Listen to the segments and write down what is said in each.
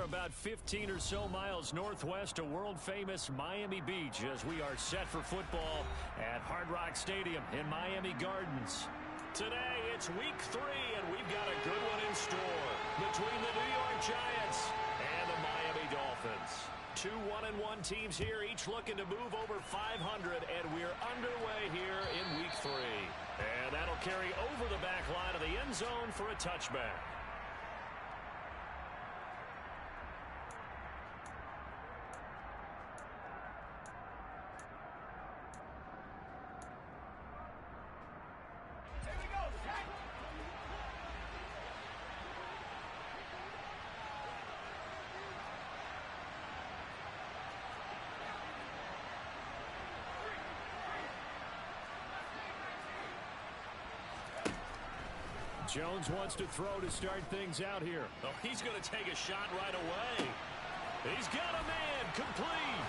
about 15 or so miles northwest of world-famous Miami Beach as we are set for football at Hard Rock Stadium in Miami Gardens. Today, it's week 3, and we've got a good one in store between the New York Giants and the Miami Dolphins. Two 1-1 teams here, each looking to move over 500, and we're underway here in week 3. And that'll carry over the back line of the end zone for a touchback. Jones wants to throw to start things out here. Oh, he's going to take a shot right away. He's got a man. Complete.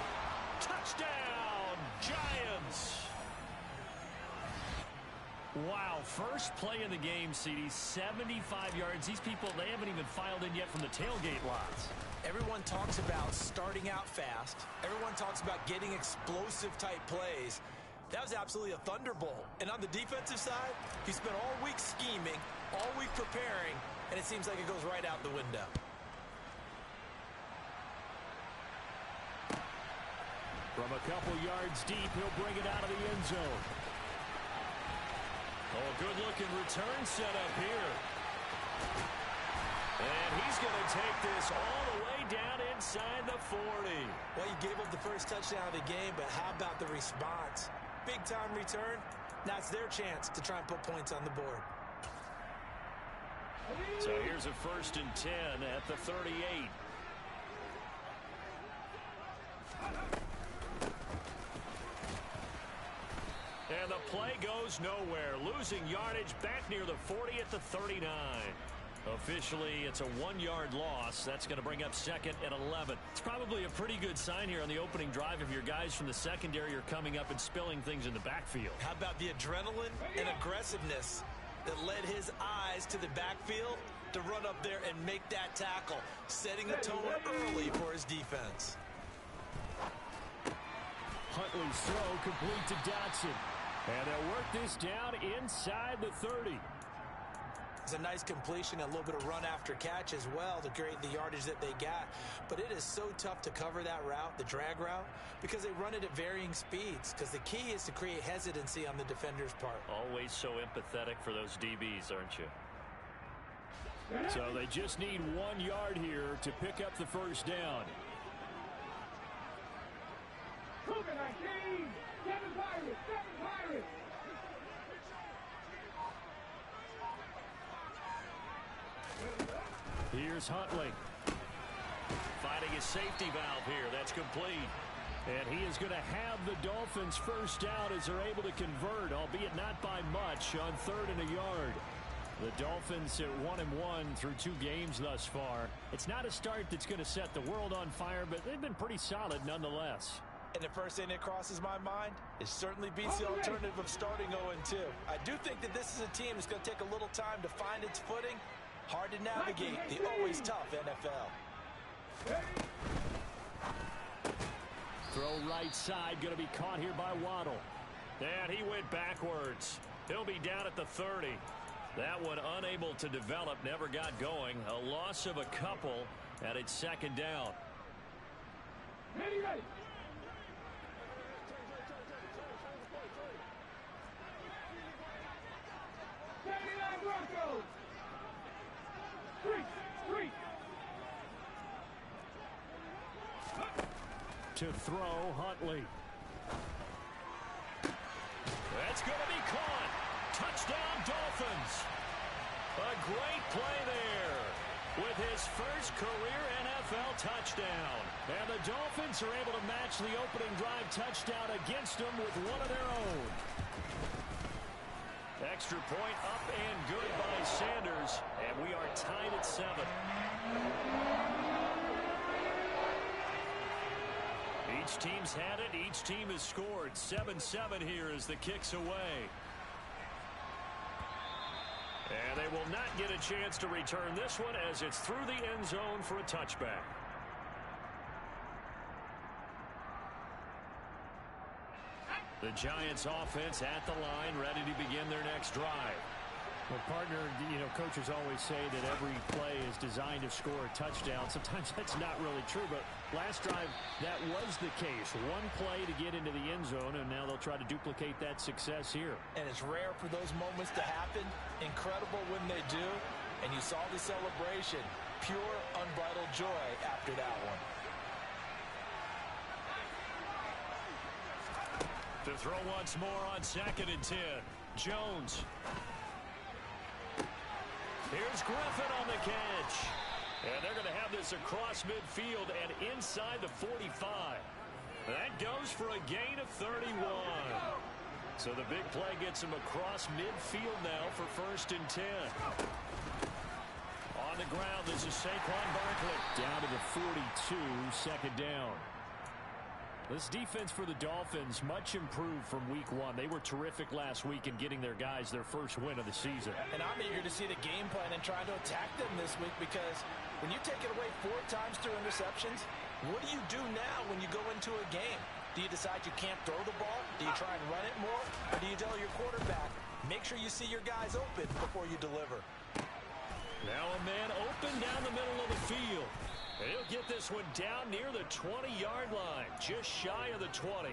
Touchdown, Giants. Wow, first play in the game, CD, 75 yards. These people, they haven't even filed in yet from the tailgate lots. Everyone talks about starting out fast. Everyone talks about getting explosive type plays. That was absolutely a thunderbolt. And on the defensive side, he spent all week scheming, all week preparing, and it seems like it goes right out the window. From a couple yards deep, he'll bring it out of the end zone. Oh, good-looking return set up here. And he's going to take this all the way down inside the 40. Well, you gave up the first touchdown of the game, but how about the response? Big-time return. Now it's their chance to try and put points on the board. So here's a 1st and 10 at the 38. And the play goes nowhere. Losing yardage back near the 40 at the 39. Officially, it's a 1-yard loss. That's going to bring up 2nd and 11. It's probably a pretty good sign here on the opening drive if your guys from the secondary are coming up and spilling things in the backfield. How about the adrenaline and aggressiveness that led his eyes to the backfield to run up there and make that tackle, setting the tone early for his defense. Huntley's throw complete to Dotson. And they'll work this down inside the 30. It's a nice completion, a little bit of run after catch as well to create the yardage that they got. But it is so tough to cover that route, the drag route, because they run it at varying speeds. Because the key is to create hesitancy on the defender's part. Always so empathetic for those DBs, aren't you? So they just need 1 yard here to pick up the first down. Here's Huntley. Finding his safety valve here. That's complete. And he is going to have the Dolphins first down as they're able to convert, albeit not by much, on 3rd and a yard. The Dolphins at 1-1 through 2 games thus far. It's not a start that's going to set the world on fire, but they've been pretty solid nonetheless. And the first thing that crosses my mind is certainly beats the alternative of starting 0-2. I do think that this is a team that's going to take a little time to find its footing. Hard to navigate the always tough NFL. Throw right side, going to be caught here by Waddle. And he went backwards. He'll be down at the 30. That one unable to develop, never got going. A loss of a couple, and it's 2nd down. Ready. Broncos. Three. To throw, Huntley. That's going to be caught. Touchdown, Dolphins. A great play there with his first career NFL touchdown. And the Dolphins are able to match the opening drive touchdown against them with one of their own. Extra point up and good by Sanders. And we are tied at 7. Each team's had it. Each team has scored. 7-7 here as the kick's away. And they will not get a chance to return this one as it's through the end zone for a touchback. The Giants offense at the line, ready to begin their next drive. Well, partner, coaches always say that every play is designed to score a touchdown. Sometimes that's not really true, but last drive, that was the case. One play to get into the end zone, and now they'll try to duplicate that success here. And it's rare for those moments to happen. Incredible when they do. And you saw the celebration. Pure, unbridled joy after that one. To throw once more on 2nd and 10. Jones. Here's Griffin on the catch. And they're going to have this across midfield and inside the 45. That goes for a gain of 31. So the big play gets him across midfield now for 1st and 10. On the ground, this is Saquon Barkley. Down to the 42, 2nd down. This defense for the Dolphins, much improved from week 1. They were terrific last week in getting their guys their first win of the season. And I'm eager to see the game plan and try to attack them this week, because when you take it away 4 times through interceptions, what do you do now when you go into a game? Do you decide you can't throw the ball? Do you try and run it more? Or do you tell your quarterback, make sure you see your guys open before you deliver? Now a man open down the middle of the field. And he'll get this one down near the 20-yard line, just shy of the 20.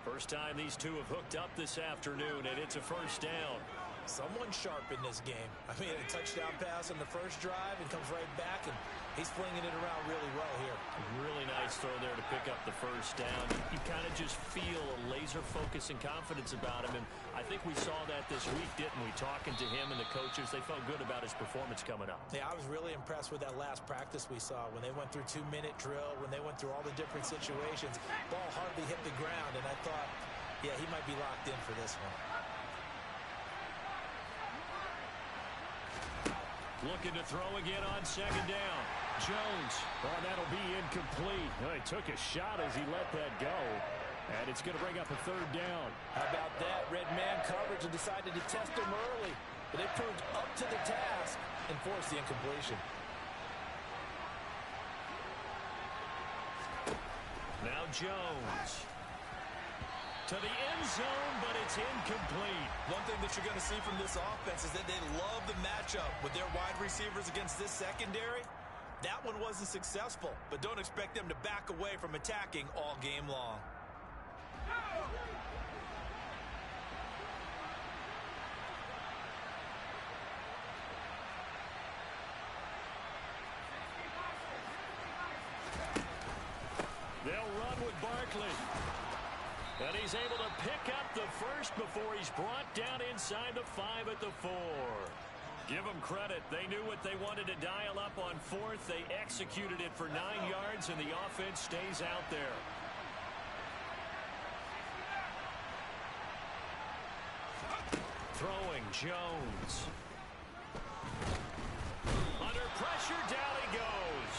First time these two have hooked up this afternoon, and it's a 1st down. Someone sharp in this game. I mean, a touchdown pass on the first drive and comes right back, and he's flinging it around really well here. Really nice throw there to pick up the 1st down. You kind of just feel a laser focus and confidence about him, and I think we saw that this week, didn't we? Talking to him and the coaches, they felt good about his performance coming up. Yeah, I was really impressed with that last practice we saw when they went through 2-minute drill, when they went through all the different situations. Ball hardly hit the ground, and I thought, yeah, he might be locked in for this one. Looking to throw again on 2nd down. Jones. Oh, that'll be incomplete. Oh, he took a shot as he let that go. And it's going to bring up a 3rd down. How about that? Red man coverage and decided to test him early. But they proved up to the task and forced the incompletion. Now Jones. To the end zone, but it's incomplete. One thing that you're going to see from this offense is that they love the matchup with their wide receivers against this secondary. That one wasn't successful, but don't expect them to back away from attacking all game long. They'll run with Barkley. And he's able to pick up the 1st before he's brought down inside the 5 at the 4. Give them credit. They knew what they wanted to dial up on 4th. They executed it for 9 yards, and the offense stays out there. Throwing, Jones. Under pressure, down he goes.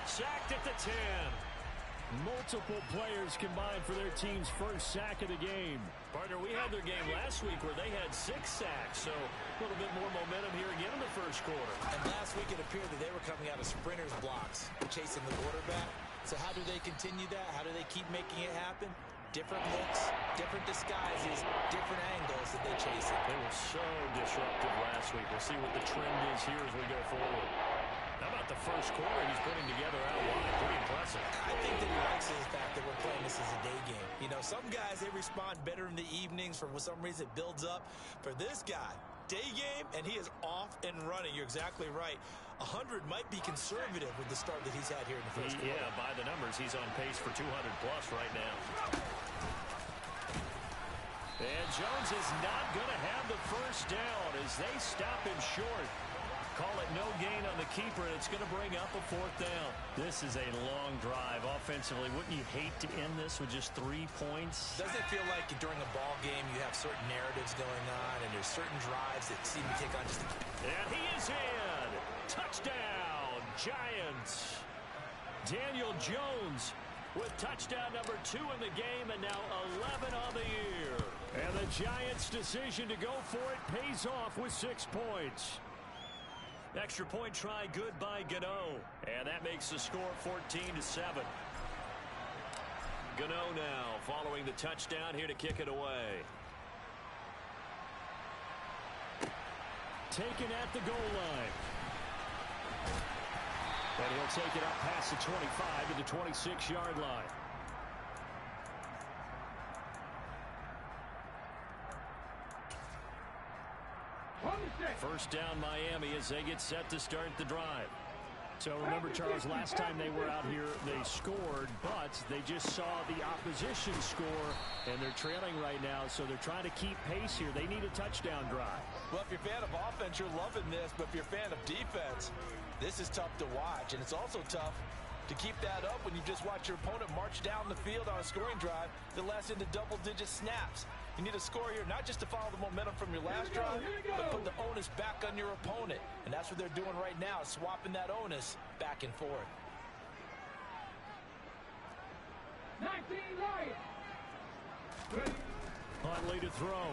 Sacked at the 10. Multiple players combined for their team's first sack of the game. Partner, we had their game last week where they had 6 sacks, so a little bit more momentum here again in the first quarter. And last week it appeared that they were coming out of sprinters blocks, chasing the quarterback. So how do they continue that? How do they keep making it happen? Different looks, different disguises, different angles that they chase it. They were so disruptive last week. We'll see what the trend is here as we go forward. How about the first quarter he's putting together out wide? Pretty impressive. I think that he likes the fact that we're playing this as a day game. You know, some guys, they respond better in the evenings. For some reason, it builds up. For this guy, day game, and he is off and running. You're exactly right. 100 might be conservative with the start that he's had here in the first quarter. Yeah, by the numbers, he's on pace for 200-plus right now. And Jones is not going to have the first down as they stop him short. Call it no gain on the keeper, and it's going to bring up a 4th down. This is a long drive offensively. Wouldn't you hate to end this with just 3 points? Doesn't it feel like during a ball game you have certain narratives going on, and there's certain drives that seem to take on just... And he is in! Touchdown, Giants! Daniel Jones with touchdown number 2 in the game, and now 11 on the year. And the Giants' decision to go for it pays off with 6 points. Extra point try good by Gano. And that makes the score 14-7. Gano now following the touchdown here to kick it away. Taken at the goal line. And he'll take it up past the 25 to the 26-yard line. First down Miami as they get set to start the drive. So remember, Charles, last time they were out here, they scored, but they just saw the opposition score, and they're trailing right now, so they're trying to keep pace here. They need a touchdown drive. Well, if you're a fan of offense, you're loving this, but if you're a fan of defense, this is tough to watch, and it's also tough to keep that up when you just watch your opponent march down the field on a scoring drive that lasts into double-digit snaps. You need a score here, not just to follow the momentum from your last drive, but put the onus back on your opponent. And that's what they're doing right now, swapping that onus back and forth. 19 Lions. Huntley to throw.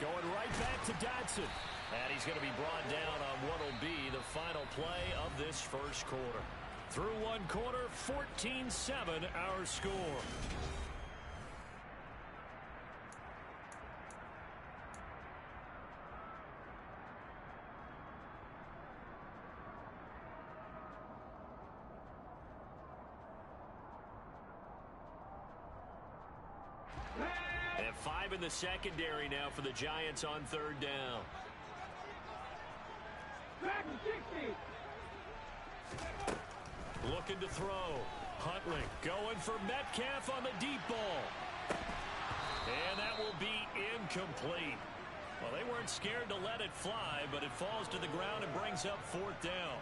Going right back to Dodson. And he's going to be brought down on what will be the final play of this first quarter. Through one quarter, 14-7 our score. And 5 in the secondary now for the Giants on third down. Back to 60. Looking to throw. Huntley going for Metcalf on the deep ball. And that will be incomplete. Well, they weren't scared to let it fly, but it falls to the ground and brings up fourth down.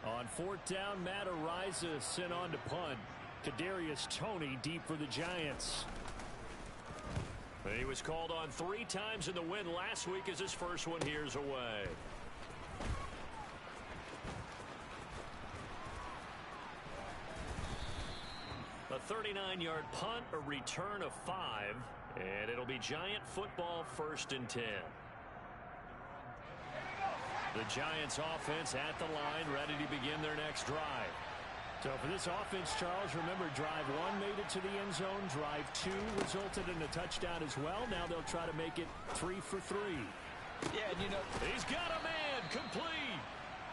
On fourth down, Matt Ariza sent on to punt. Kadarius Toney deep for the Giants. He was called on 3 times in the win last week as his first one here's away. A 39-yard punt, a return of 5, and it'll be Giant football 1st and 10. The Giants offense at the line, ready to begin their next drive. So for this offense, Charles, remember, drive 1 made it to the end zone. Drive 2 resulted in a touchdown as well. Now they'll try to make it 3 for 3. Yeah, and you know, he's got a man complete.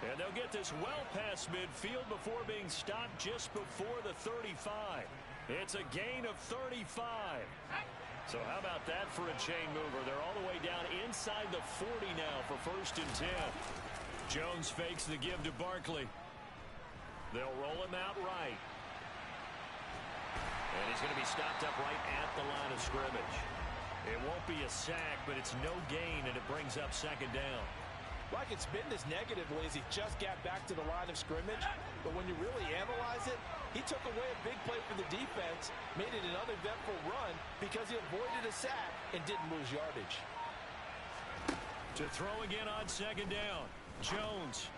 And they'll get this well past midfield before being stopped just before the 35. It's a gain of 35. So how about that for a chain mover? They're all the way down inside the 40 now for 1st and 10. Jones fakes the give to Barkley. They'll roll him out right. And he's going to be stopped up right at the line of scrimmage. It won't be a sack, but it's no gain, and it brings up 2nd down. Well, I can spin this negatively as he just got back to the line of scrimmage. But when you really analyze it, he took away a big play for the defense, made it an uneventful run because he avoided a sack and didn't lose yardage. To throw again on 2nd down. Jones.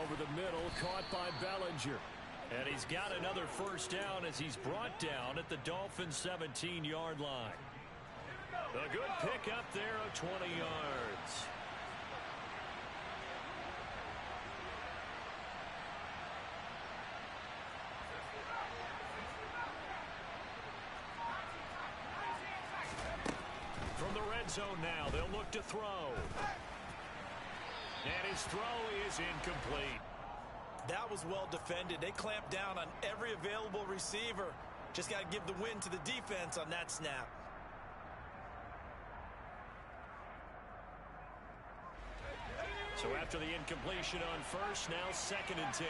Over the middle, caught by Bellinger. And he's got another 1st down as he's brought down at the Dolphins' 17-yard line. A good pickup there of 20 yards. From the red zone now, they'll look to throw. And his throw is incomplete. That was well defended. They clamped down on every available receiver. Just got to give the win to the defense on that snap. So after the incompletion on 1st, now 2nd and 10.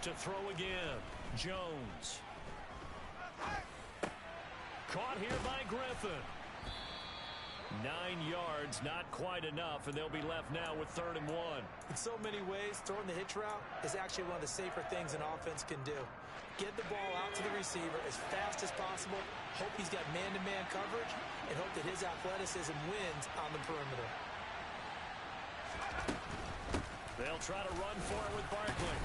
To throw again, Jones. Caught here by Griffin. 9 yards, not quite enough, and they'll be left now with 3rd and 1. In so many ways, throwing the hitch route is actually one of the safer things an offense can do. Get the ball out to the receiver as fast as possible, hope he's got man-to-man coverage, and hope that his athleticism wins on the perimeter. They'll try to run for it with Barkley.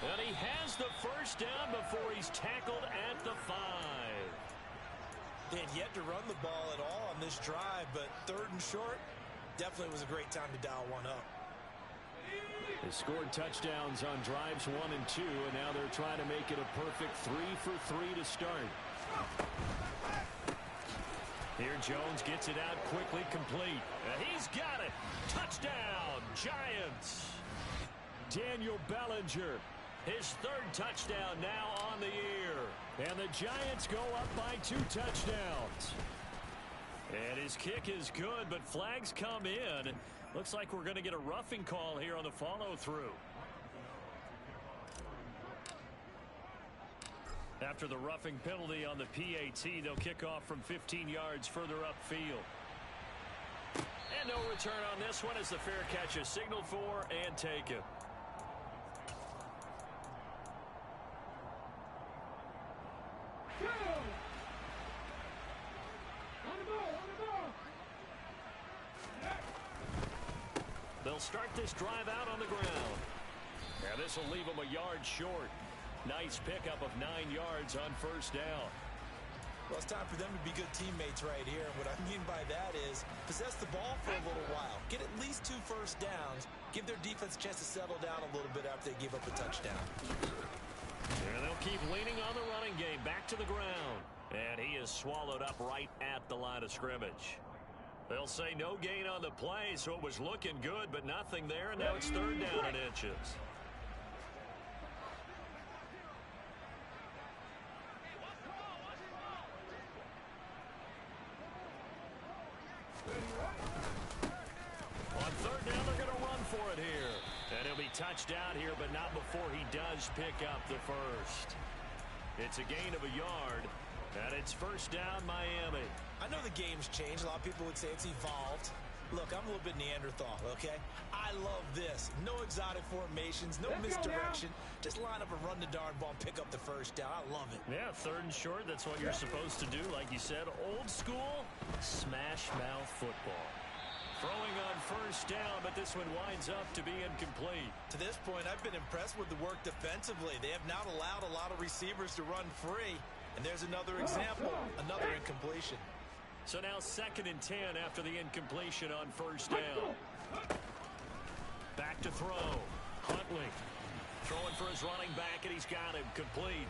And he has the 1st down before he's tackled at the 5. They had yet to run the ball at all on this drive, but 3rd and short definitely was a great time to dial one up. They scored touchdowns on drives 1 and 2, and now they're trying to make it a perfect 3 for 3 to start. Here Jones gets it out quickly, complete. He's got it. Touchdown, Giants. Daniel Bellinger, his 3rd touchdown now on the year. And the Giants go up by 2 touchdowns. And his kick is good, but flags come in. Looks like we're going to get a roughing call here on the follow-through. After the roughing penalty on the PAT, they'll kick off from 15 yards further upfield. And no return on this one as the fair catch is signaled for and taken. They'll start this drive out on the ground. Now this will leave them a yard short. Nice pickup of 9 yards on first down. Well, it's time for them to be good teammates right here. And what I mean by that is possess the ball for a little while. Get at least 2 first downs. Give their defense a chance to settle down a little bit after they give up a touchdown. And they'll keep leaning on the running game. Back to the ground. And he is swallowed up right at the line of scrimmage. They'll say no gain on the play, so it was looking good, but nothing there, and now it's 3rd down and inches. On 3rd down, they're going to run for it here. And he'll be touched out here, but not before he does pick up the first. It's a gain of a yard, and it's 1st down, Miami. I know the game's changed. A lot of people would say it's evolved. Look, I'm a little bit Neanderthal, okay? I love this. No exotic formations, no misdirection. Just line up and run the darn ball and pick up the first down. I love it. Yeah, 3rd and short, that's what you're supposed to do. Like you said, old school, smash mouth football. Throwing on 1st down, but this one winds up to be incomplete. To this point, I've been impressed with the work defensively. They have not allowed a lot of receivers to run free. And there's another example, another incompletion. So now 2nd and 10 after the incompletion on 1st down. Back to throw. Huntley throwing for his running back, and he's got him complete.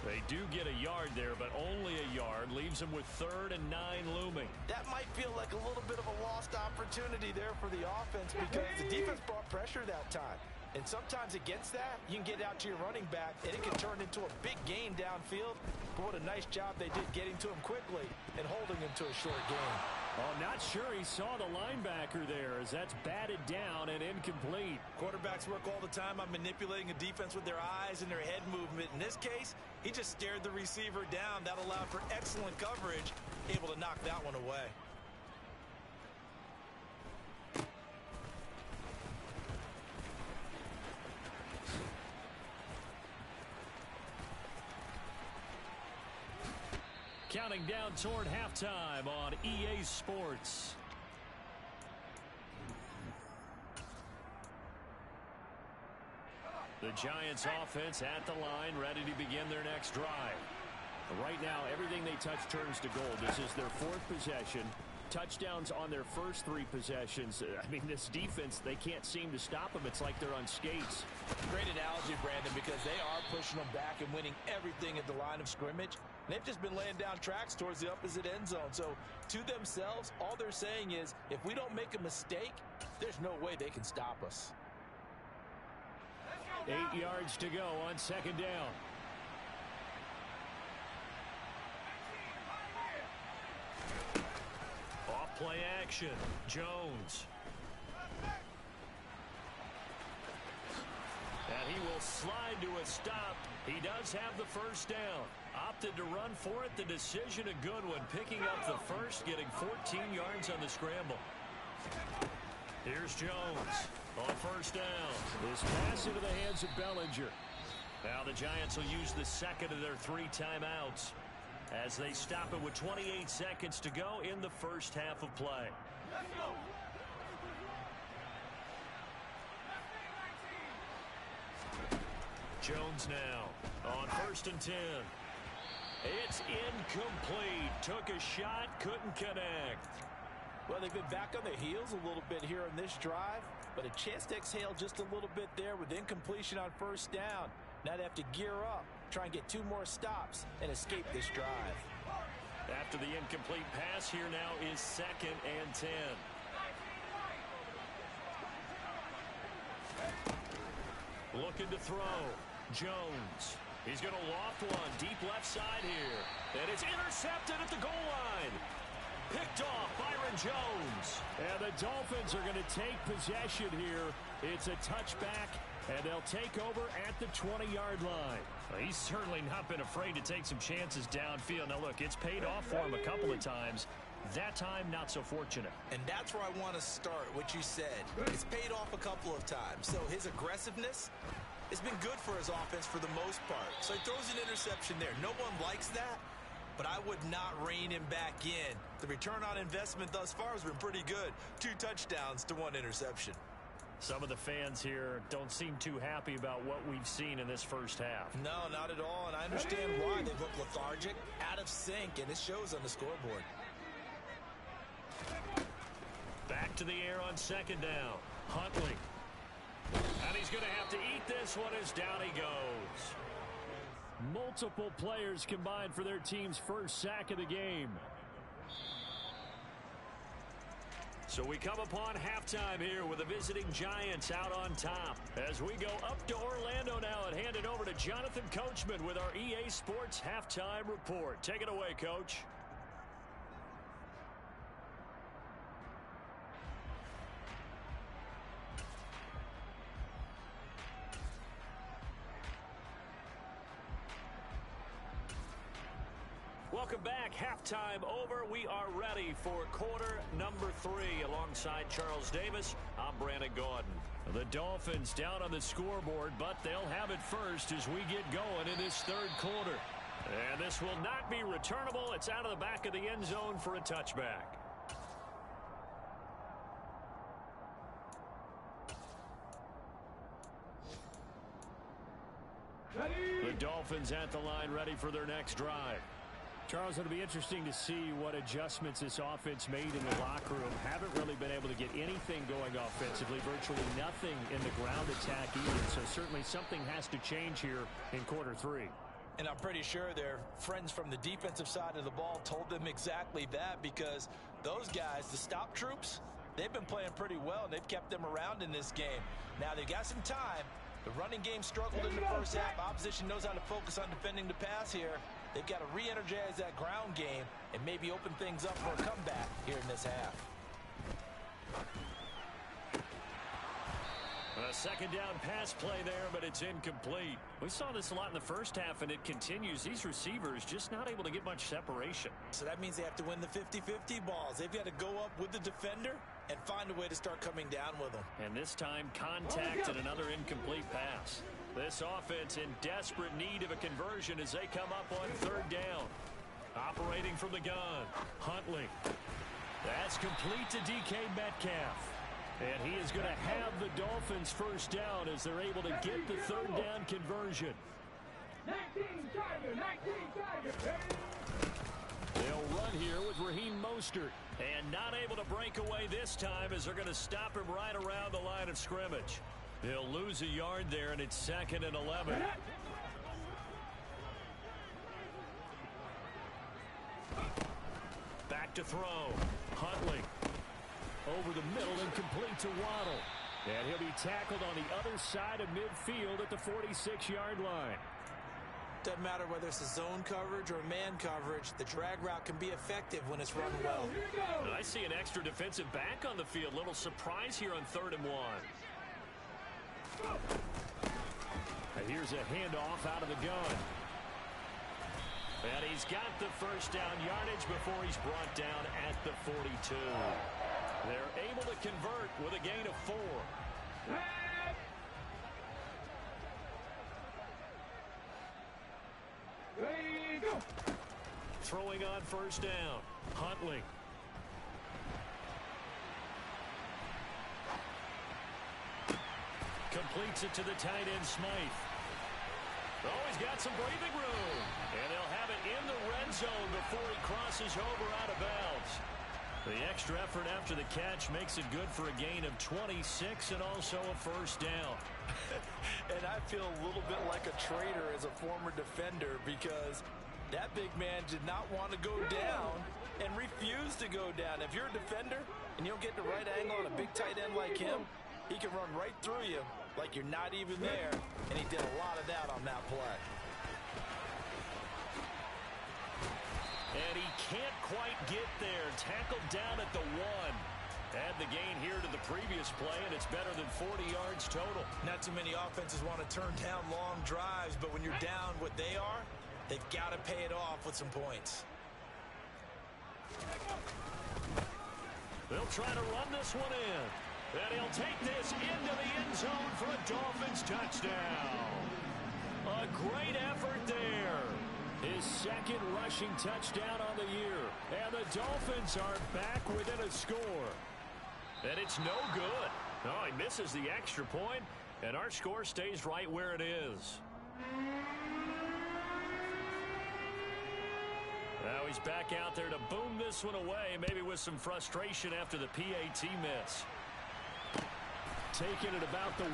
They do get a yard there, but only a yard. Leaves them with 3rd and 9 looming. That might feel like a little bit of a lost opportunity there for the offense because the defense brought pressure that time. And sometimes against that, you can get out to your running back, and it can turn into a big gain downfield. But what a nice job they did getting to him quickly and holding him to a short gain. Oh, not sure he saw the linebacker there as that's batted down and incomplete. Quarterbacks work all the time on manipulating a defense with their eyes and their head movement. In this case, he just stared the receiver down. That allowed for excellent coverage, able to knock that one away. Counting down toward halftime on EA Sports. The Giants offense at the line, ready to begin their next drive. Right now, everything they touch turns to gold. This is their 4th possession. Touchdowns on their first 3 possessions. I mean, this defense, they can't seem to stop them. It's like they're on skates. Great analogy, Brandon, because they are pushing them back and winning everything at the line of scrimmage. And they've just been laying down tracks towards the opposite end zone. So, to themselves, all they're saying is, if we don't make a mistake, there's no way they can stop us. 8 yards to go on 2nd down. Off-play action. Jones. And he will slide to a stop. He does have the first down. Opted to run for it. The decision a good one. Picking up the first, getting 14 yards on the scramble. Here's Jones on first down. This pass into the hands of Bellinger. Now the Giants will use the 2nd of their 3 timeouts as they stop it with 28 seconds to go in the first half of play. Jones now on 1st and 10. It's incomplete. Took a shot, couldn't connect. Well, they've been back on their heels a little bit here on this drive. but a chance to exhale just a little bit there with incompletion on first down. Now they have to gear up, try and get 2 more stops, and escape this drive. After the incomplete pass, here now is 2nd and 10. Looking to throw. Jones. He's going to loft one deep left side here. And it's intercepted at the goal line. Picked off Byron Jones. And the Dolphins are going to take possession here. It's a touchback, and they'll take over at the 20-yard line. Well, he's certainly not been afraid to take some chances downfield. Now, look, it's paid off for him a couple of times. That time, not so fortunate. And that's where I want to start, what you said. It's paid off a couple of times. So his aggressiveness has been good for his offense for the most part. So he throws an interception there. No one likes that, but I would not rein him back in. The return on investment thus far has been pretty good. 2 touchdowns to 1 interception. Some of the fans here don't seem too happy about what we've seen in this first half. No, not at all, and I understand why. They look lethargic, out of sync, and it shows on the scoreboard. Back to the air on 2nd down. Huntley. And he's going to have to eat this one as down he goes. Multiple players combined for their team's first sack of the game. So we come upon halftime here with the visiting Giants out on top. As we go up to Orlando now and hand it over to Jonathan Coachman with our EA Sports Halftime Report. Take it away, Coach. Welcome back. Halftime over. We are ready for quarter number 3. Alongside Charles Davis, I'm Brandon Gaudin. The Dolphins down on the scoreboard, but they'll have it first as we get going in this 3rd quarter. And this will not be returnable. It's out of the back of the end zone for a touchback. The Dolphins at the line ready for their next drive. Charles, it'll be interesting to see what adjustments this offense made in the locker room. Haven't really been able to get anything going offensively, virtually nothing in the ground attack either. So certainly something has to change here in quarter 3. And I'm pretty sure their friends from the defensive side of the ball told them exactly that, because those guys, the stop troops, they've been playing pretty well, and they've kept them around in this game. Now, they've got some time. The running game struggled in the first half. Opposition knows how to focus on defending the pass here. They've got to re-energize that ground game and maybe open things up for a comeback here in this half. A 2nd down pass play there, but it's incomplete. We saw this a lot in the first half, and it continues. These receivers just not able to get much separation. So that means they have to win the 50-50 balls. They've got to go up with the defender and find a way to start coming down with them. And this time, contact and another incomplete pass. This offense in desperate need of a conversion as they come up on 3rd down. Operating from the gun, Huntley. That's complete to DK Metcalf. And he is going to have the Dolphins first down as they're able to get the 3rd down conversion. 19 Tiger, 19 Tiger. They'll run here with Raheem Mostert. And not able to break away this time as they're going to stop him right around the line of scrimmage. They'll lose a yard there, and it's 2nd and 11. Back to throw. Huntley. Over the middle and complete to Waddle. And he'll be tackled on the other side of midfield at the 46-yard line. Doesn't matter whether it's a zone coverage or man coverage, the drag route can be effective when it's run well. And I see an extra defensive back on the field. Little surprise here on 3rd and 1. And here's a handoff out of the gun. And he's got the first down yardage before he's brought down at the 42. They're able to convert with a gain of 4. Throwing on first down, Huntley. Completes it to the tight end, Smythe. Oh, he's got some breathing room. And they'll have it in the red zone before he crosses over out of bounds. The extra effort after the catch makes it good for a gain of 26 and also a first down. And I feel a little bit like a traitor as a former defender because that big man did not want to go down and refused to go down. If you're a defender and you don't get the right angle on a big tight end like him, he can run right through you like you're not even there, and he did a lot of that on that play. And he can't quite get there. Tackled down at the 1. Add the gain here to the previous play, and it's better than 40 yards total. Not too many offenses want to turn down long drives, but when you're down what they are, they've got to pay it off with some points. They'll try to run this one in. And he'll take this into the end zone for a Dolphins touchdown. A great effort there. His second rushing touchdown on the year. And the Dolphins are back within a score. And it's no good. No, he misses the extra point, and our score stays right where it is. Now he's back out there to boom this one away, maybe with some frustration after the PAT miss. Taking it about the 1.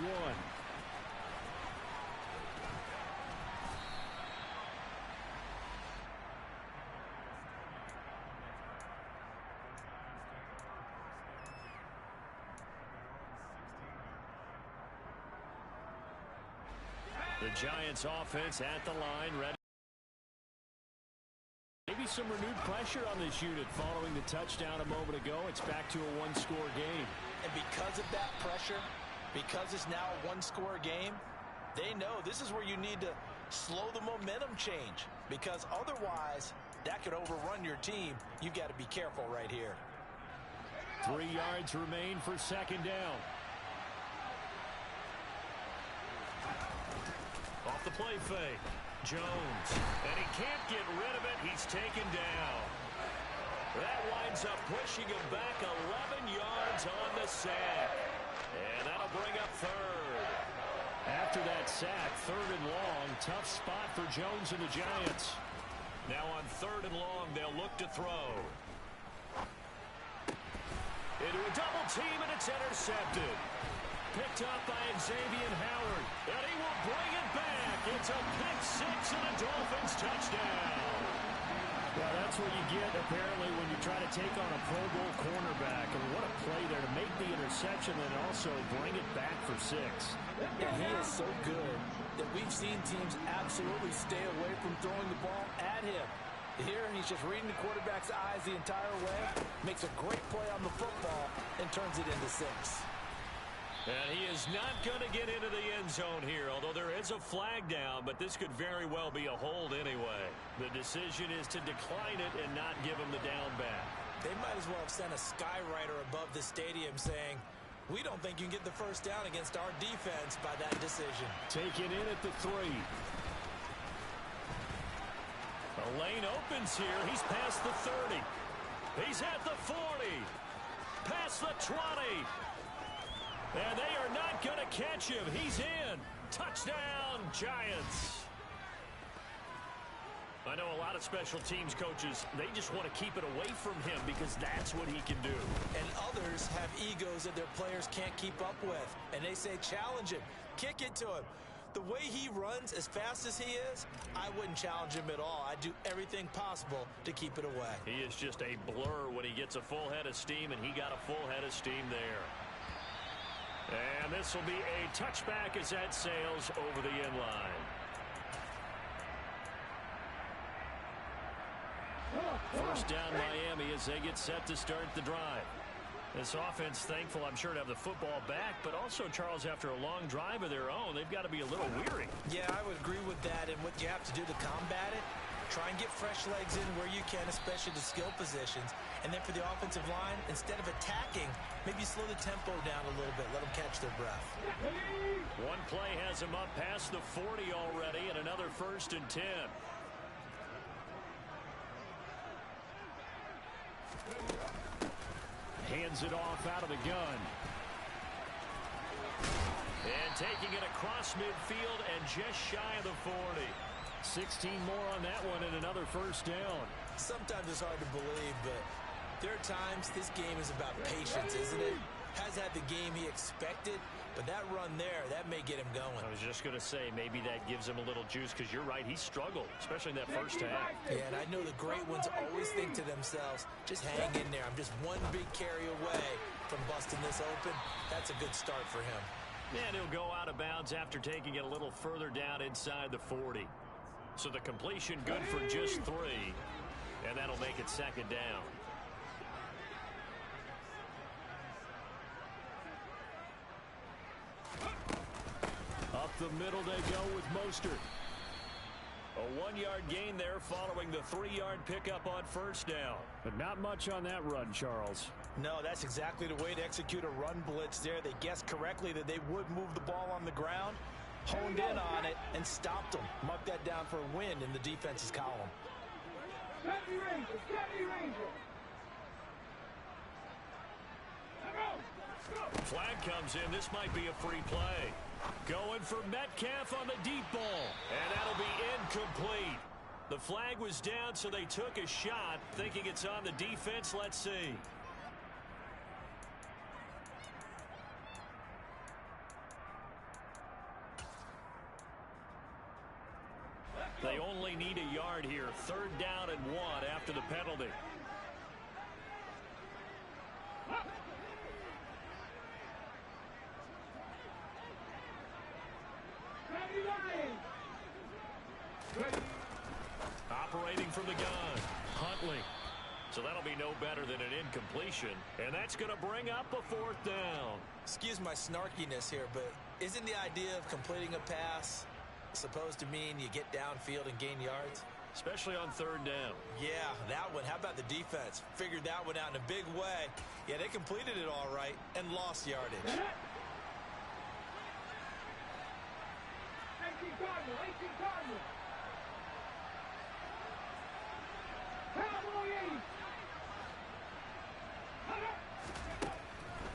The Giants offense at the line, ready. Maybe some renewed pressure on this unit following the touchdown a moment ago. It's back to a one-score game. And because of that pressure, because it's now a one-score game, they know this is where you need to slow the momentum change, because otherwise that could overrun your team. You've got to be careful right here. 3 yards remain for second down. Off the play fake. Jones. And he can't get rid of it. He's taken down. That winds up pushing him back 11 yards on the sack. And that'll bring up third. After that sack, third and long, tough spot for Jones and the Giants. Now on third and long, they'll look to throw. Into a double team, and it's intercepted. Picked up by Xavier Howard, and he will bring it back. It's a pick six and a Dolphins touchdown. Well, that's what you get, apparently, when you try to take on a Pro Bowl cornerback. And what a play there to make the interception and also bring it back for 6. And he is so good that we've seen teams absolutely stay away from throwing the ball at him. Here, he's just reading the quarterback's eyes the entire way, makes a great play on the football, and turns it into 6. And he is not going to get into the end zone here, although there is a flag down, but this could very well be a hold anyway. The decision is to decline it and not give him the down back. They might as well have sent a skywriter above the stadium saying, we don't think you can get the first down against our defense by that decision. Taken in at the 3. A lane opens here. He's past the 30. He's at the 40. Past the 20. And they are not going to catch him. He's in. Touchdown, Giants. I know a lot of special teams coaches, they just want to keep it away from him because that's what he can do. And others have egos that their players can't keep up with. And they say, challenge him. Kick it to him. The way he runs as fast as he is, I wouldn't challenge him at all. I'd do everything possible to keep it away. He is just a blur when he gets a full head of steam, and he got a full head of steam there. And this will be a touchback as that sails over the end line. First down Miami as they get set to start the drive. This offense thankful, I'm sure, to have the football back, but also, Charles, after a long drive of their own, they've got to be a little weary. Yeah, I would agree with that. And what you have to do to combat it, try and get fresh legs in where you can, especially the skill positions. And then for the offensive line, instead of attacking, maybe slow the tempo down a little bit. Let them catch their breath. One play has him up past the 40 already, and another 1st and 10. Hands it off out of the gun. And taking it across midfield and just shy of the 40. 16 more on that one and another 1st down. Sometimes it's hard to believe, but There are times this game is about patience, isn't it? Has had the game he expected, but that run there, that may get him going. I was just going to say, maybe that gives him a little juice, because you're right, he struggled, especially in that first half. Yeah, and I know the great ones always think to themselves, just hang in there. I'm just one big carry away from busting this open. That's a good start for him. And he'll go out of bounds after taking it a little further down inside the 40. So the completion good for just 3, and that'll make it second down. Up the middle they go with Mostert. A 1-yard gain there following the 3-yard pickup on first down. But not much on that run, Charles. No, that's exactly the way to execute a run blitz there. They guessed correctly that they would move the ball on the ground, honed in on it, and stopped them. Mark that down for a win in the defense's column. Steady Ranger, steady Ranger. Flag comes in. This might be a free play. Going for Metcalf on the deep ball. And that'll be incomplete. The flag was down, so they took a shot, thinking it's on the defense. Let's see. They only need a yard here. 3rd down and 1 after the penalty. Operating from the gun, Huntley. So that'll be no better than an incompletion, and that's going to bring up a 4th down. Excuse my snarkiness here, but isn't the idea of completing a pass supposed to mean you get downfield and gain yards? Especially on 3rd down. Yeah, that one. How about the defense? Figured that one out in a big way. Yeah, they completed it all right and lost yardage. 18 Cardinal, 18 Cardinal. Cowboy 80.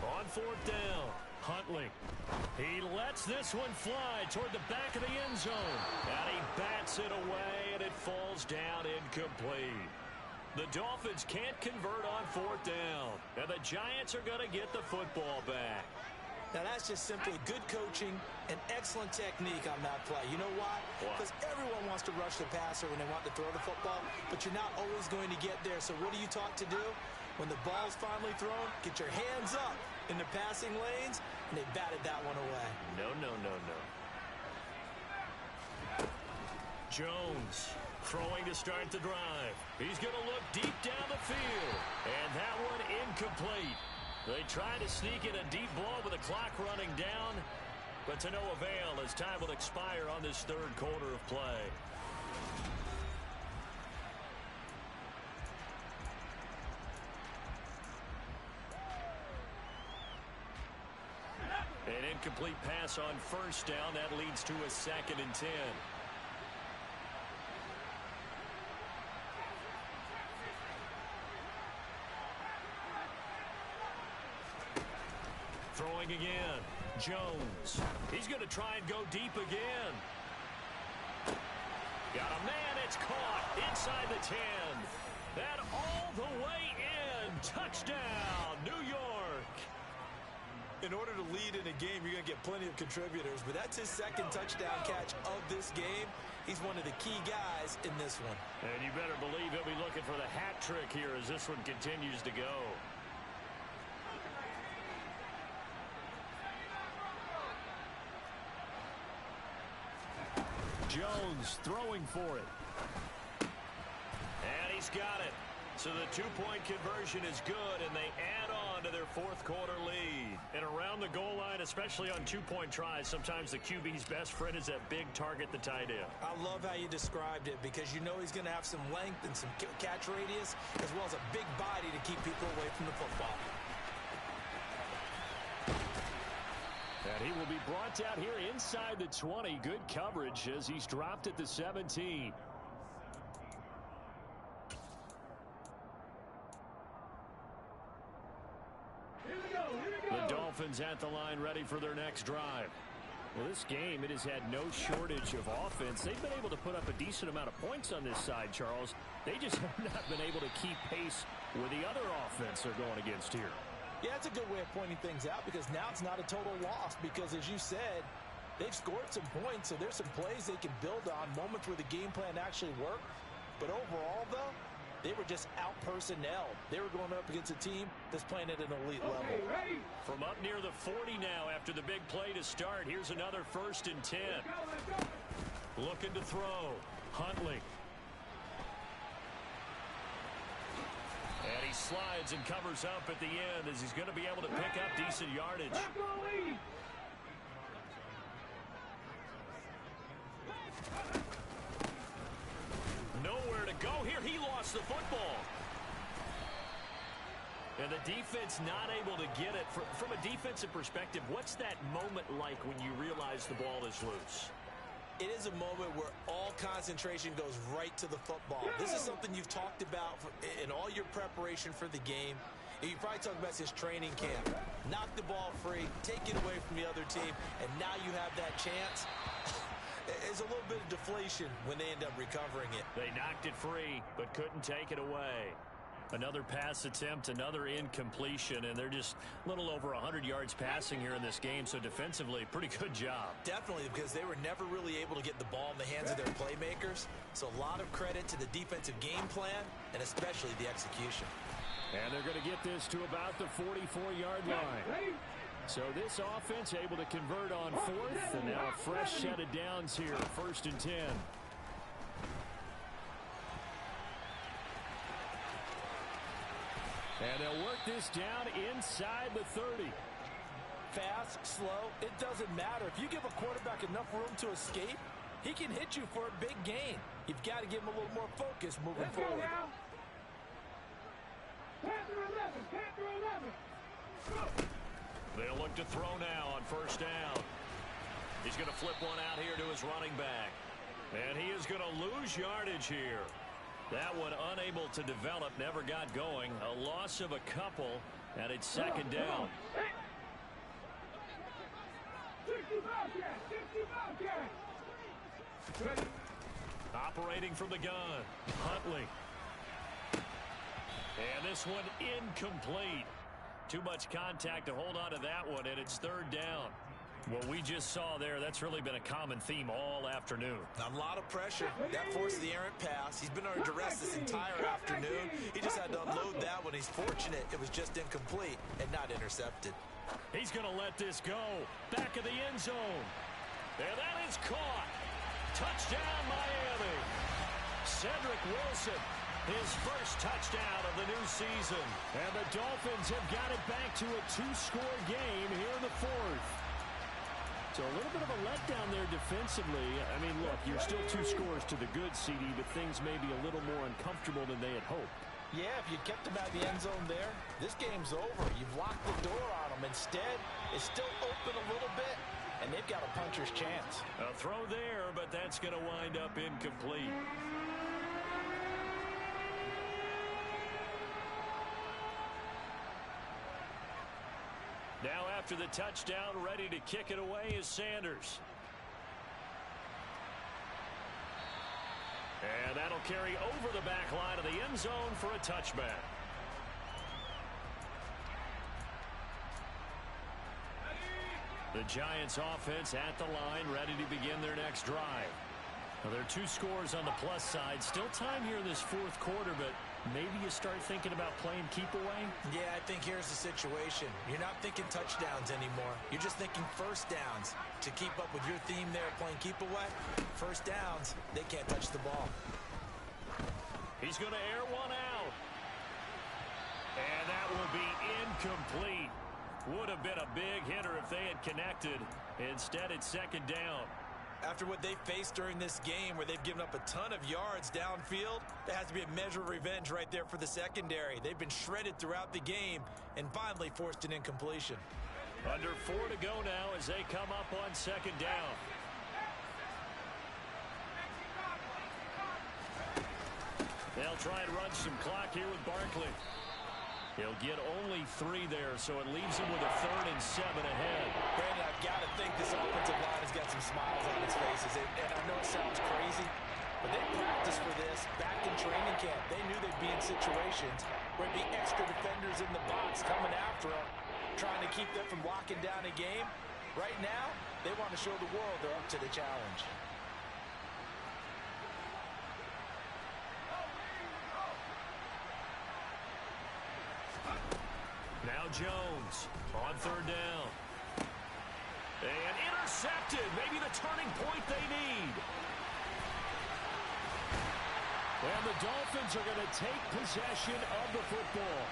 On 4th down, Huntley. He lets this one fly toward the back of the end zone. And he bats it away, and it falls down incomplete. The Dolphins can't convert on 4th down. And the Giants are going to get the football back. Now, that's just simply good coaching and excellent technique on that play. You know why? Because everyone wants to rush the passer when they want to throw the football, but you're not always going to get there. So what are you taught to do? When the ball's finally thrown, get your hands up in the passing lanes, and they batted that one away. No, no, no, no. Jones throwing to start the drive. He's going to look deep down the field, and that one incomplete. They try to sneak in a deep ball with the clock running down, but to no avail as time will expire on this 3rd quarter of play. An incomplete pass on 1st down. That leads to a 2nd and 10. Throwing again. Jones. He's going to try and go deep again. Got a man. It's caught inside the 10. And all the way in. Touchdown, New York. In order to lead in a game, you're going to get plenty of contributors, but that's his 2nd touchdown catch of this game. He's one of the key guys in this one. And you better believe he'll be looking for the hat trick here as this one continues to go. Jones throwing for it. And he's got it. So the 2-point conversion is good, and they add on to their 4th quarter lead. And around the goal line, especially on 2-point tries, sometimes the QB's best friend is that big target, the tight end. I love how you described it because you know he's going to have some length and some catch radius as well as a big body to keep people away from the football. And he will be brought down here inside the 20. Good coverage as he's dropped at the 17. The Dolphins at the line ready for their next drive. Well, this game, it has had no shortage of offense. They've been able to put up a decent amount of points on this side, Charles. They just have not been able to keep pace with the other offense they're going against here. Yeah, it's a good way of pointing things out because now it's not a total loss because, as you said, they've scored some points, so there's some plays they can build on, moments where the game plan actually worked. But overall, though, they were just out-personnel. They were going up against a team that's playing at an elite level. From up near the 40 now after the big play to start, here's another 1st and 10. Looking to throw. Huntley. And he slides and covers up at the end as he's going to be able to pick up decent yardage. Nowhere to go here. He lost the football. And the defense not able to get it. From a defensive perspective, what's that moment like when you realize the ball is loose? It is a moment where all concentration goes right to the football. This is something you've talked about in all your preparation for the game. And you probably talked about since training camp. Knock the ball free, take it away from the other team, and now you have that chance. There's a little bit of deflation when they end up recovering it. They knocked it free, but couldn't take it away. Another pass attempt, another incompletion, and they're just a little over 100 yards passing here in this game, so defensively, pretty good job. Definitely, because they were never really able to get the ball in the hands of their playmakers, so a lot of credit to the defensive game plan, and especially the execution. And they're going to get this to about the 44-yard line. So this offense able to convert on 4th, and now a fresh set of downs here, 1st and 10. And they'll work this down inside the 30. Fast, slow, it doesn't matter. If you give a quarterback enough room to escape, he can hit you for a big gain. You've got to give him a little more focus moving forward. Panther 11. They'll look to throw now on 1st down. He's going to flip one out here to his running back. And he is going to lose yardage here. That one unable to develop, never got going. A loss of a couple, and it's 2nd down. 60 Operating from the gun, Huntley. And this one incomplete. Too much contact to hold on to that one, and it's 3rd down. What we just saw there, that's really been a common theme all afternoon. A lot of pressure. That forced the errant pass. He's been under duress this entire afternoon. He just had to unload that one. He's fortunate it was just incomplete and not intercepted. He's going to let this go. Back of the end zone. And that is caught. Touchdown, Miami. Cedric Wilson, his first touchdown of the new season. And the Dolphins have got it back to a 2-score game here in the 4th. So a little bit of a letdown there defensively. I mean, look, you're still 2 scores to the good, CD, but things may be a little more uncomfortable than they had hoped. Yeah, if you kept them out of the end zone there, this game's over. You've locked the door on them. Instead, it's still open a little bit, and they've got a puncher's chance. A throw there, but that's going to wind up incomplete. Now after the touchdown, ready to kick it away is Sanders. And that'll carry over the back line of the end zone for a touchback. The Giants offense at the line, ready to begin their next drive. Well, there are 2 scores on the plus side. Still time here in this 4th quarter, but maybe you start thinking about playing keep away? Yeah, I think here's the situation. You're not thinking touchdowns anymore. You're just thinking 1st downs. To keep up with your theme there, playing keep away, 1st downs, they can't touch the ball. He's going to air one out. And that will be incomplete. Would have been a big hitter if they had connected. Instead, it's 2nd down. After what they faced during this game where they've given up a ton of yards downfield, there has to be a measure of revenge right there for the secondary. They've been shredded throughout the game and finally forced an incompletion. Under 4 to go now as they come up on 2nd down. They'll try and run some clock here with Barkley. He'll get only 3 there, so it leaves him with a 3rd and 7 ahead. Brandon, I've got to think this offensive line has got some smiles on its faces. And I know it sounds crazy, But they practiced for this back in training camp. They knew they'd be in situations where there'd be extra defenders in the box coming after them, trying to keep them from locking down a game. Right now, they want to show the world they're up to the challenge. Now Jones on third down. And intercepted. Maybe the turning point they need. And the Dolphins are going to take possession of the football.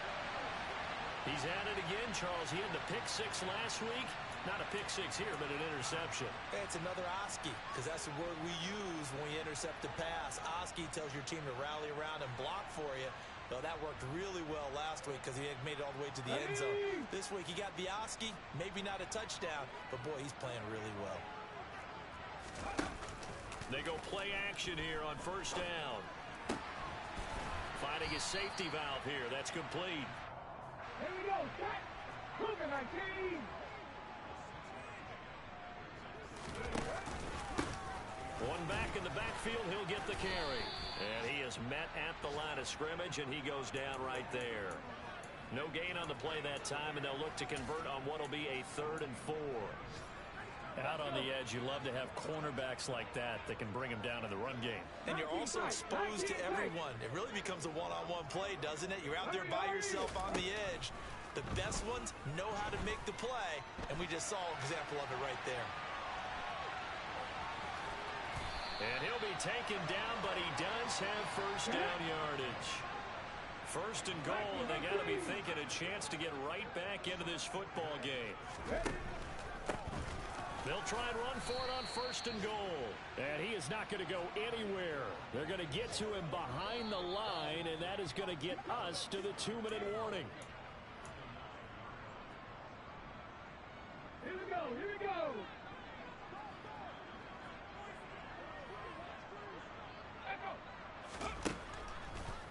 He's at it again, Charles. He had the pick six last week. Not a pick six here, but an interception. It's another Oski, because that's the word we use when we intercept a pass. Oski tells your team to rally around and block for you. Well, that worked really well last week because he had made it all the way to the end zone. This week he got the Oski, maybe not a touchdown, but boy, he's playing really well. They go play action here on first down. Finding his safety valve here. That's complete. Here we go. Set. Cooking 19. One back in the backfield. He'll get the carry. And he is met at the line of scrimmage, and he goes down right there. No gain on the play that time, and they'll look to convert on what will be a 3rd and 4. Out on the edge, you love to have cornerbacks like that can bring him down in the run game. And you're also exposed to everyone. It really becomes a one-on-one play, doesn't it? You're out there by yourself on the edge. The best ones know how to make the play, and we just saw an example of it right there. And he'll be taken down, but he does have first down yardage. First and goal, and they got to be thinking a chance to get right back into this football game. They'll try and run for it on first and goal. And he is not going to go anywhere. They're going to get to him behind the line, and that is going to get us to the 2-minute warning. Here we go. Here we go.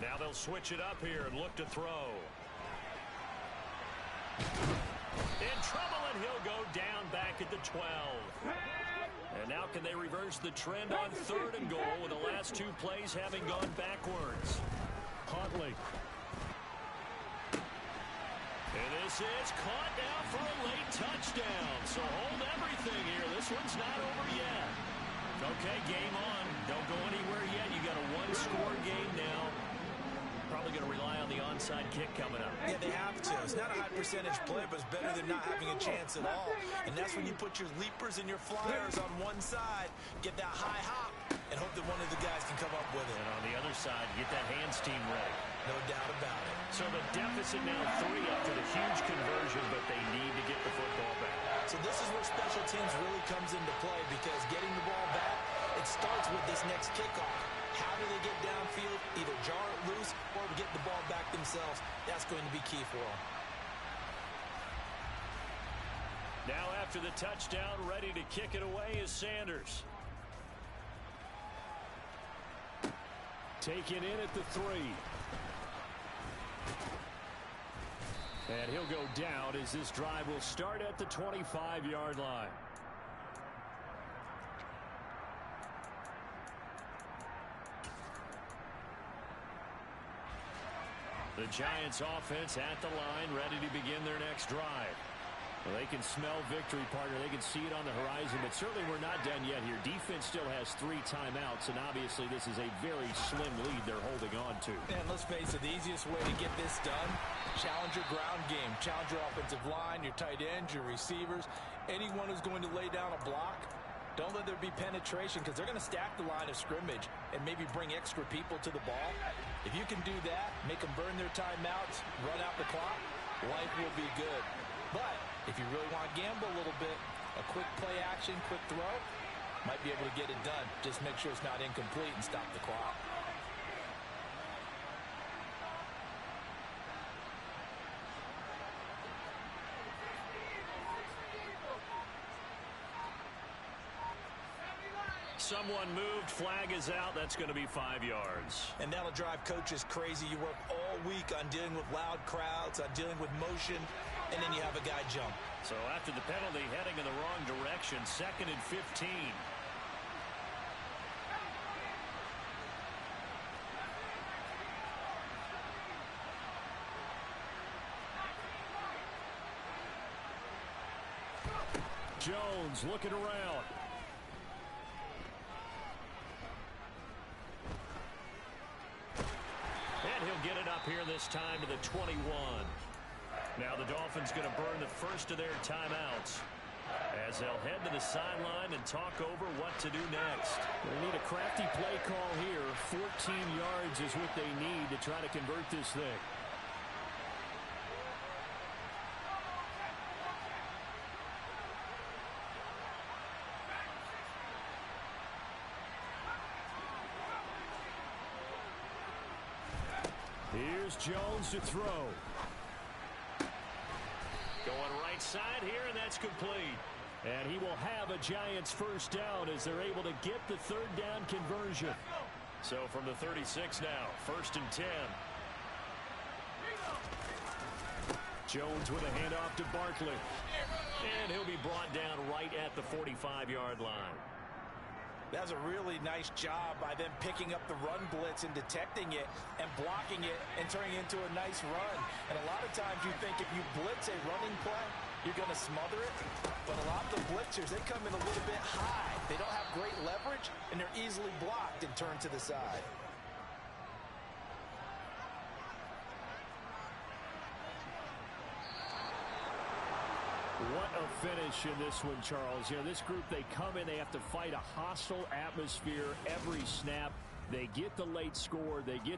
Now they'll switch it up here and look to throw. In trouble, and he'll go down back at the 12. And now can they reverse the trend on 3rd and goal with the last 2 plays having gone backwards? Huntley. And this is caught down for a late touchdown. So hold everything here. This one's not over yet. Okay, game on. Don't go anywhere yet. You got a 1-score game now. Probably going to rely on the onside kick coming up. Yeah, they have to. It's not a high percentage play, but it's better than not having a chance at all. And that's when you put your leapers and your flyers on one side, get that high hop, and hope that one of the guys can come up with it. And on the other side, get that hands team ready. No doubt about it. So the deficit now 3 after the huge conversion, but they need to get the football back. So this is where special teams really comes into play, because getting the ball back, it starts with this next kickoff. How do they get downfield, either jar it loose or get the ball back themselves? That's going to be key for them. Now after the touchdown, ready to kick it away is Sanders. Taken in at the 3. And he'll go down as this drive will start at the 25-yard line. The Giants offense at the line, ready to begin their next drive. Well, they can smell victory, partner. They can see it on the horizon, but certainly we're not done yet here. Defense still has 3 timeouts, and obviously this is a very slim lead they're holding on to. And let's face it, the easiest way to get this done, challenge your ground game. Challenge your offensive line, your tight ends, your receivers, anyone who's going to lay down a block. Don't let there be penetration, because they're going to stack the line of scrimmage and maybe bring extra people to the ball. If you can do that, make them burn their timeouts, run out the clock, life will be good. But if you really want to gamble a little bit, a quick play action, quick throw, might be able to get it done. Just make sure it's not incomplete and stop the clock. Someone moved, flag is out. That's going to be 5 yards. And that'll drive coaches crazy. You work all week on dealing with loud crowds, on dealing with motion, and then you have a guy jump. So after the penalty, heading in the wrong direction, 2nd and 15. Jones looking around. And he'll get it up here this time to the 21. Now the Dolphins going to burn the first of their timeouts as they'll head to the sideline and talk over what to do next. They need a crafty play call here. 14 yards is what they need to try to convert this thing. Here's Jones to throw. Going right side here, and that's complete. And he will have a Giants first down as they're able to get the third down conversion. So from the 36 now, 1st and 10. Jones with a handoff to Barkley. And he'll be brought down right at the 45-yard line. That was a really nice job by them picking up the run blitz and detecting it and blocking it and turning it into a nice run. And a lot of times you think if you blitz a running play, you're going to smother it. But a lot of the blitzers, they come in a little bit high. They don't have great leverage, and they're easily blocked and turned to the side. What a finish in this one, Charles. You know, this group, they come in, they have to fight a hostile atmosphere every snap. They get the late score, they get